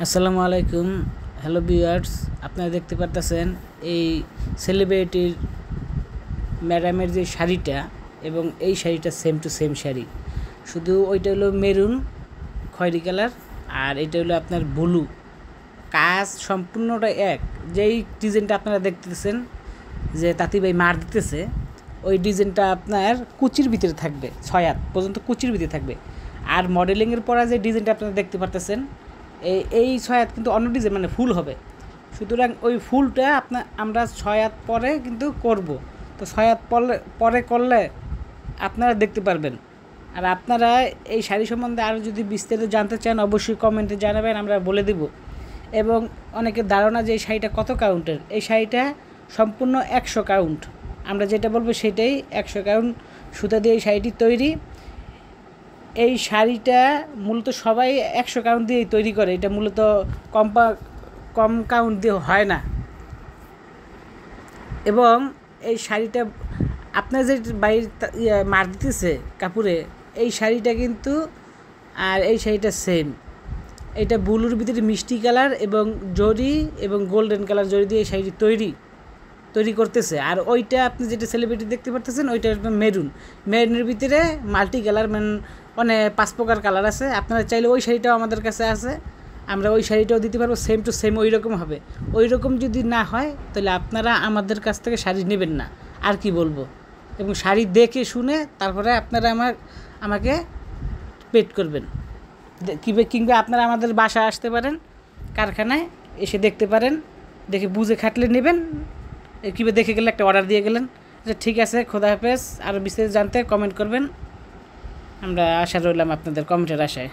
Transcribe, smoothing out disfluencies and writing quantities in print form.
আসসালামু আলাইকুম। Hello viewers, আপনারা দেখতে পারতেছেন এই সেলিব্রিটির ম্যাডামের যে শাড়িটা এবং এই শাড়িটা সেম টু সেম শাড়ি, শুধু ওইটা হলো মেরুন খয়েরি কালার আর এটা হলো আপনার ব্লু। কাজ সম্পূর্ণটা এক। যেই ডিজাইনটা আপনারা দেখতেছেন যে তাঁতি ভাই মার দিতেছে, ওই ডিজাইনটা আপনার কুচির ভিতরে থাকবে, 6 হাত পর্যন্ত কুচির ভিতরে থাকবে। আর মডেলিংয়ের পরে যে ডিজাইনটা আপনারা দেখতে পারতেছেন এই 6 হাত কিন্তু অন্য ডিজাইন, মানে ফুল হবে। সুতরাং ওই ফুলটা আমরা 6 হাত পরে কিন্তু করব। তো 6 হাত পরে করলে আপনারা দেখতে পারবেন। আর আপনারা এই শাড়ি সম্বন্ধে আরও যদি বিস্তারিত জানতে চান অবশ্যই কমেন্টে জানাবেন, আমরা বলে দেব। এবং অনেকের ধারণা যে এই শাড়িটা কত কাউন্টের, এই শাড়িটা সম্পূর্ণ 100 কাউন্ট। আমরা যেটা বলবো সেটাই 100 কাউন্ট সুতা দিয়ে এই শাড়িটি তৈরি। এই শাড়িটা মূলত সবাই 100 কাউন্ট দিয়েই তৈরি করে, এটা মূলত কম কাউন্ট দিয়ে হয় না। এবং এই শাড়িটা আপনার যে বাইরে মার দিতেছে কাপড়ে, এই শাড়িটা কিন্তু আর এই শাড়িটা সেম। এটা ব্লুর ভিতরে মিষ্টি কালার এবং জরি এবং গোল্ডেন কালার জরি দিয়ে এই শাড়িটি তৈরি করতেছে। আর ওইটা আপনি যেটা সেলিব্রিটি দেখতে পারতেছেন ওইটা মেরুনের ভিতরে মাল্টি কালার, মানে 5 প্রকার কালার আছে। আপনারা চাইলে ওই শাড়িটাও আমাদের কাছে আছে, আমরা ওই শাড়িটাও দিতে পারবো, সেম টু সেম ওই রকম হবে। ওই রকম যদি না হয় তাহলে আপনারা আমাদের কাছ থেকে শাড়ি নেবেন না, আর কি বলবো। এবং শাড়ি দেখে শুনে তারপরে আপনারা আমাকে পেড করবেন। কিংবা আপনারা আমাদের বাসায় আসতে পারেন, কারখানায় এসে দেখতে পারেন, দেখে বুঝে খাটলে নেবেন। কিংবা দেখে গেলে একটা অর্ডার দিয়ে গেলেন। ঠিক আছে, খোদা হাফেজ। আরও বিস্তারিত জানতে কমেন্ট করবেন, আমরা আশা রইলাম আপনাদের কমেন্টের আশায়।